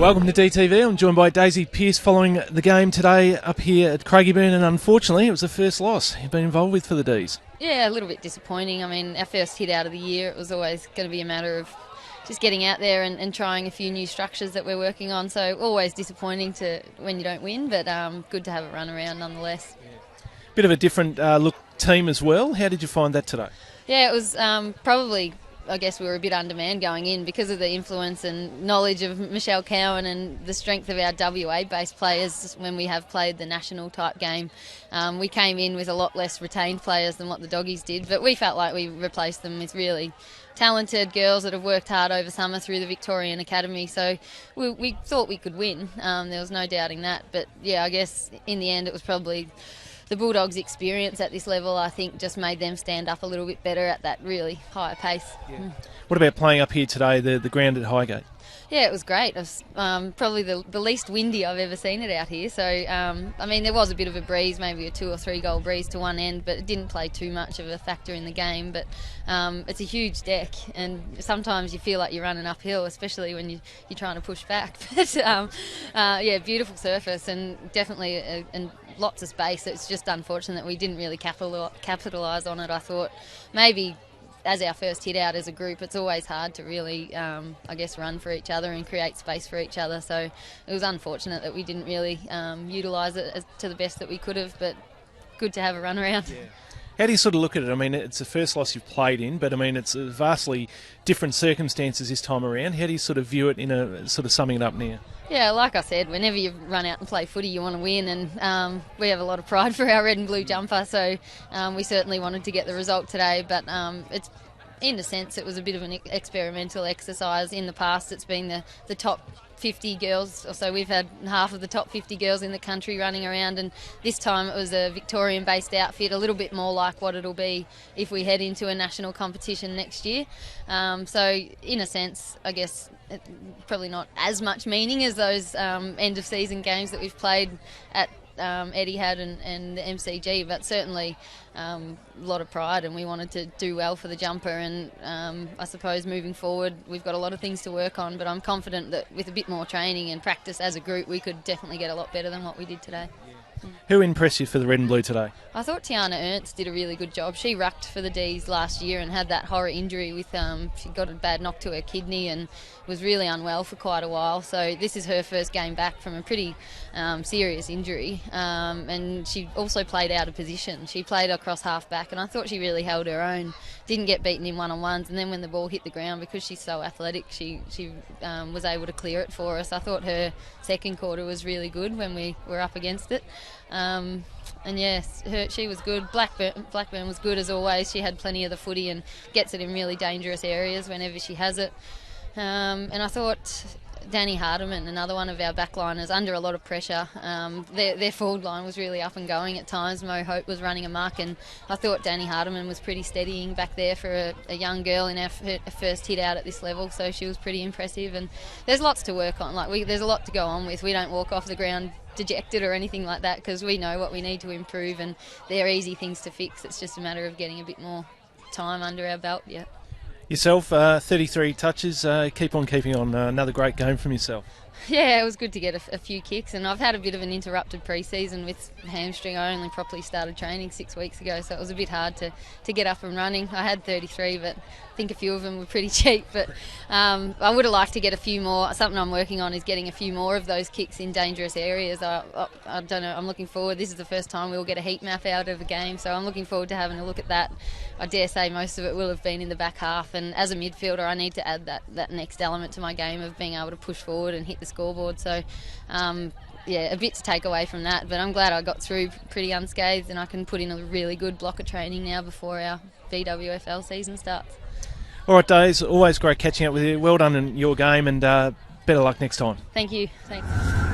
Welcome to DTV. I'm joined by Daisy Pearce following the game today up here at Craigieburn, and unfortunately it was the first loss you've been involved with for the D's. Yeah, a little bit disappointing. I mean, our first hit out of the year, it was always going to be a matter of just getting out there and trying a few new structures that we're working on. So always disappointing when you don't win, but good to have a run around nonetheless. Bit of a different look team as well. How did you find that today? Yeah, it was probably, I guess we were a bit undermanned going in because of the influence and knowledge of Michelle Cowan and the strength of our WA-based players when we have played the national type game. We came in with a lot less retained players than what the Doggies did, but we felt like we replaced them with really talented girls that have worked hard over summer through the Victorian Academy, so we thought we could win. There was no doubting that, but yeah, I guess in the end it was probably the Bulldogs' experience at this level, I think, just made them stand up a little bit better at that really higher pace. Yeah. What about playing up here today, the ground at Highgate? Yeah, it was great. It was probably the least windy I've ever seen it out here. So, I mean, there was a bit of a breeze, maybe a 2 or 3 goal breeze to one end, but it didn't play too much of a factor in the game. But it's a huge deck, and sometimes you feel like you're running uphill, especially when you're trying to push back. But, yeah, beautiful surface and definitely and lots of space. It's just unfortunate that we didn't really capitalise on it. I thought maybe as our first hit out as a group, it's always hard to really, I guess, run for each other and create space for each other. So it was unfortunate that we didn't really utilise it to the best that we could have, but good to have a run around. Yeah. How do you sort of look at it? I mean, it's the first loss you've played in, but I mean, it's vastly different circumstances this time around. How do you sort of view it in a sort of summing it up now? Yeah, like I said, whenever you run out and play footy, you want to win, and we have a lot of pride for our red and blue jumper, so we certainly wanted to get the result today, but it's, in a sense, it was a bit of an experimental exercise. In the past, it's been the top 50 girls, or so we've had half of the top 50 girls in the country running around, and this time it was a Victorian-based outfit, a little bit more like what it'll be if we head into a national competition next year. So in a sense, I guess probably not as much meaning as those end-of-season games that we've played at Etihad and the MCG, but certainly a lot of pride, and we wanted to do well for the jumper, and I suppose moving forward we've got a lot of things to work on, but I'm confident that with a bit more training and practice as a group we could definitely get a lot better than what we did today. Who impressed you for the red and blue today? I thought Tiana Ernst did a really good job. She rucked for the Ds last year and had that horror injury with she got a bad knock to her kidney and was really unwell for quite a while. So this is her first game back from a pretty serious injury, and she also played out of position. She played across half back, and I thought she really held her own. Didn't get beaten in one-on-ones, and then when the ball hit the ground, because she's so athletic, she was able to clear it for us. I thought her second quarter was really good when we were up against it. And yes, she was good. Blackburn was good as always. She had plenty of the footy and gets it in really dangerous areas whenever she has it. And I thought Danny Hardiman, another one of our backliners, under a lot of pressure. Their forward line was really up and going at times. Mo Hope was running amok, and I thought Danny Hardiman was pretty steadying back there for a young girl in her first hit out at this level, so she was pretty impressive. And there's lots to work on. There's a lot to go on with. We don't walk off the ground dejected or anything like that, because we know what we need to improve, and they're easy things to fix. It's just a matter of getting a bit more time under our belt. Yeah. Yourself, 33 touches, keep on keeping on. Another great game from yourself. Yeah, it was good to get a few kicks, and I've had a bit of an interrupted pre-season with hamstring. I only properly started training 6 weeks ago, so it was a bit hard to get up and running. I had 33, but I think a few of them were pretty cheap, but I would have liked to get a few more. Something I'm working on is getting a few more of those kicks in dangerous areas. I don't know, I'm looking forward. This is the first time we'll get a heat map out of a game, so I'm looking forward to having a look at that. I dare say most of it will have been in the back half, and as a midfielder I need to add that next element to my game of being able to push forward and hit the scoreboard. So yeah, a bit to take away from that, but I'm glad I got through pretty unscathed, and I can put in a really good block of training now before our BWFL season starts. All right, Days, always great catching up with you. Well done in your game, and better luck next time. Thank you. Thanks.